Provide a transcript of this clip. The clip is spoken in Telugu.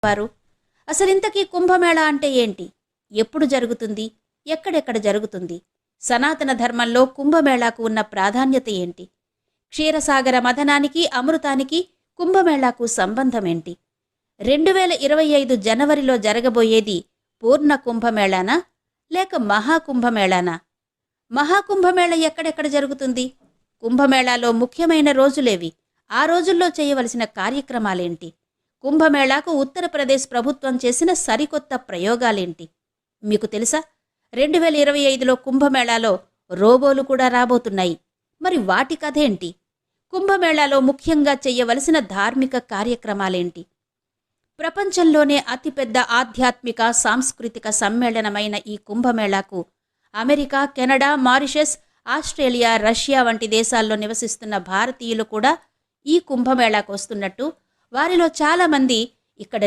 వారు. అసలింతకీ కుంభమేళా అంటే ఏంటి? ఎప్పుడు జరుగుతుంది? ఎక్కడెక్కడ జరుగుతుంది? సనాతన ధర్మంలో కుంభమేళాకు ఉన్న ప్రాధాన్యత ఏంటి? క్షీరసాగర మథనానికి, అమృతానికి కుంభమేళాకు సంబంధమేంటి? 2025 జనవరిలో జరగబోయేది పూర్ణ కుంభమేళానా లేక మహాకుంభమేళానా? మహాకుంభమేళ ఎక్కడెక్కడ జరుగుతుంది? కుంభమేళాలో ముఖ్యమైన రోజులేవి? ఆ రోజుల్లో చేయవలసిన కార్యక్రమాలేంటి? కుంభమేళాకు ఉత్తరప్రదేశ్ ప్రభుత్వం చేసిన సరికొత్త ప్రయోగాలేంటి? మీకు తెలుసా? 2025లో కుంభమేళాలో రోబోలు కూడా రాబోతున్నాయి. మరి వాటి కథేంటి? కుంభమేళాలో ముఖ్యంగా చెయ్యవలసిన ధార్మిక కార్యక్రమాలేంటి? ప్రపంచంలోనే అతిపెద్ద ఆధ్యాత్మిక సాంస్కృతిక సమ్మేళనమైన ఈ కుంభమేళాకు America, Canada, Mauritius, Australia, Russia వంటి దేశాల్లో నివసిస్తున్న భారతీయులు కూడా ఈ కుంభమేళాకు వస్తున్నట్టు, వారిలో చాలామంది ఇక్కడ